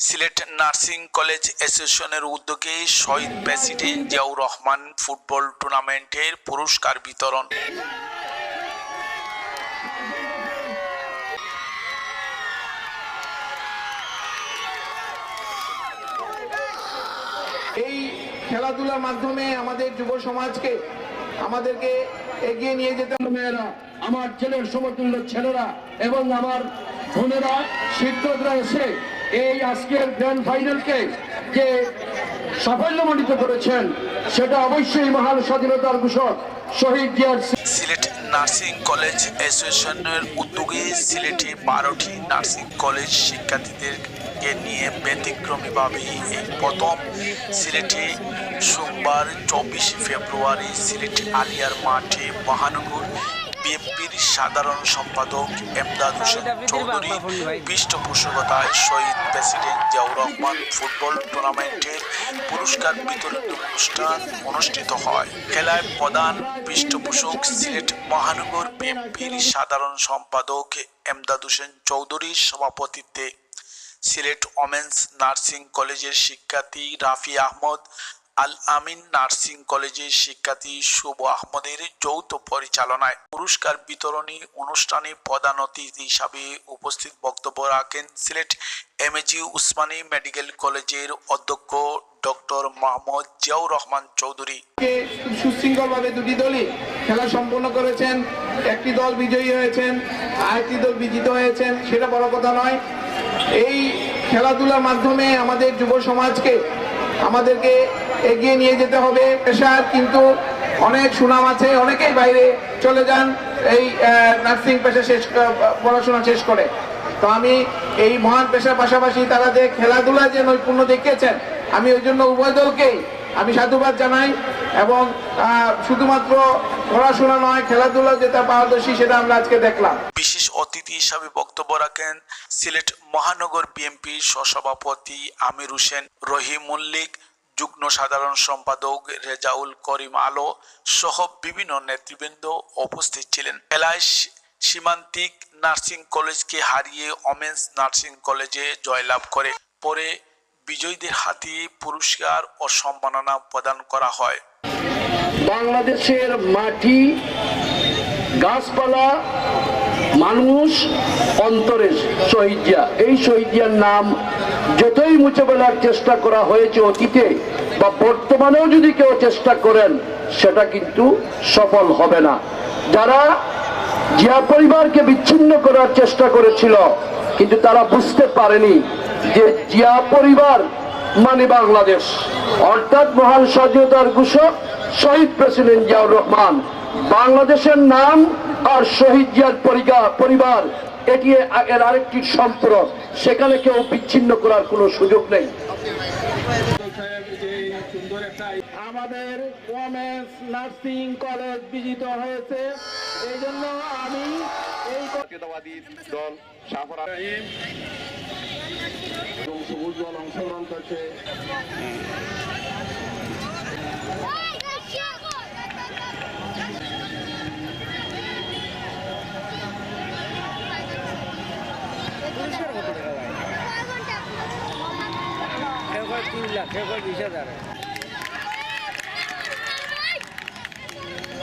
Sylhet nursing college অ্যাসোসিয়েশনের উদ্যোগে শহীদ president Ziaur Rahman football টুর্নামেন্টের পুরস্কার বিতরণ। এই খেলাধুলার মাধ্যমে আমাদের যুব সমাজকে আমাদেরকে এগিয়ে নিয়ে যেতে মেয়েরা, আমার ছেলের সমতুল্য ছেলেরা এবং আমার বোনেরা, শিক্ষকরা এসে এই আজকের গ্র্যান্ড ফাইনালকে যে সাফল্যমণ্ডিত করেছেন সেটা অবশ্যই মহান স্বাধীনতার ঘোষক শহীদ জিয়ার। সিলেট নার্সিং কলেজ অ্যাসোসিয়েশনের উদ্যোগে সিলেটে 12টি নার্সিং কলেজ শিক্ষার্থীদেরকে নিয়ে ব্যতিক্রমীভাবে এই প্রথম সিলেটে সোমবার 24 ফেব্রুয়ারি সিলেট আলিয়ার মাঠে মহানগর বিএনপির সাধারণ সম্পাদক এমদাদ হোসেন চৌধুরীর পৃষ্ঠপোষকতায় শহীদ প্রেসিডেন্ট জিয়াউর রহমান ফুটবল টুর্নামেন্টের পুরস্কার বিতরণ অনুষ্ঠান অনুষ্ঠিত হয়। খেলায় প্রধান পৃষ্ঠপোষক সিলেট মহানগর বিএনপির সাধারণ সম্পাদক এমদাদ হোসেন চৌধুরীর সভাপতিত্বে সিলেট ওমেন্স নার্সিং কলেজের শিক্ষার্থী রাফি আহমদ, আল আমিন নার্সিং কলেজের শিক্ষার্থী শুভ আহমদের যৌথ পরিচালনায় পুরস্কার বিতরণী অনুষ্ঠানে প্রধান অতিথি হিসাবে উপস্থিত বক্তব্য রাখেন সিলেট এমএজি উসমানী মেডিকেল কলেজের অধ্যক্ষ ডক্টর মোহাম্মদ জিয়াউর রহমান চৌধুরী। সুশৃঙ্খলভাবে দুটি দলই খেলা সম্পন্ন করেছেন, একটি দল বিজয়ী হয়েছেন, আরেকটি দল বিজিত হয়েছেন, সেটা বড় কথা নয়। এই খেলাধুলার মাধ্যমে আমাদের যুব সমাজকে আমাদেরকে এগিয়ে নিয়ে যেতে হবে। পেশার কিন্তু অনেক সুনাম আছে, অনেকেই বাইরে চলে যান এই নার্সিং পেশা পড়াশোনা শেষ করে। তো আমি এই মহান পেশার পাশাপাশি তারা যে খেলাধুলা যে নৈপুণ্য দেখিয়েছেন, আমি ওই জন্য উভয় দলকেই আমি সাধুবাদ জানাই। এবং শুধুমাত্র পড়াশোনা নয়, খেলাধুলা যেটা পারদর্শী সেটা আমরা আজকে দেখলাম। বিশেষ অতিথি হিসাবে বক্তব্য রাখেন সিলেট মহানগর বিএনপির সহসভাপতি আমির হোসেন, রহিম মল্লিক, যুগ্ম সাধারণ সম্পাদক রেজাউল করিম আলো সহ বিভিন্ন নেতৃবৃন্দ উপস্থিত ছিলেন। খেলায় সীমান্তিক নার্সিং কলেজকে হারিয়ে ওমেন্স নার্সিং কলেজে জয়লাভ করে পরে বিজয়ীদের হাতে পুরস্কার ও সম্মাননা প্রদান করা হয়। বাংলাদেশের মাটি, গাছপালা, মানুষ, অন্তরে শহীদ জিয়া, এই শহীদ জিয়ার নাম যতই মুছে ফেলার চেষ্টা করা হয়েছে অতীতে বা বর্তমানেও যদি কেউ চেষ্টা করেন সেটা কিন্তু সফল হবে না। যারা জিয়া পরিবারকে বিচ্ছিন্ন করার চেষ্টা করেছিল কিন্তু তারা বুঝতে পারেনি যে জিয়া পরিবার মানে বাংলাদেশ, অর্থাৎ মহান স্বাধীনতার ঘোষক শহীদ প্রেসিডেন্ট জিয়াউর রহমান। বাংলাদেশের নাম আর শহীদ জিয়ার পরিবার এটি এর আরেকটি সম্পর্ক, সেখানে কেউ বিচ্ছিন্ন করার কোনো সুযোগ নেই। আমাদের ওমেন্স নার্সিং কলেজ বিজিত হয়েছে, এই জন্য আমি এই দল সাফরা সবুজ দল অংশগ্রহণ করছে।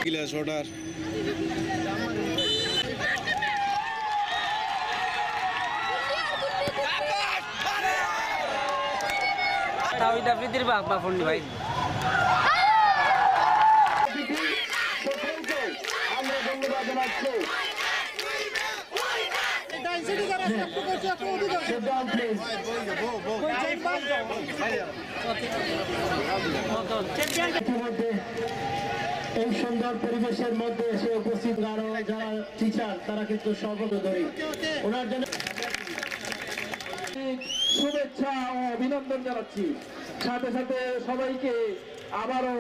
গ্লাস অর্ডার ভাই আমরা ধন্যবাদ জানাচ্ছি। এই সুন্দর পরিবেশের মধ্যে এসে উপস্থিত আরো যারা টিচার তারা কিন্তু সর্বদরি ওনার জন্য শুভেচ্ছা ও অভিনন্দন জানাচ্ছি। সাথে সাথে সবাইকে আবারও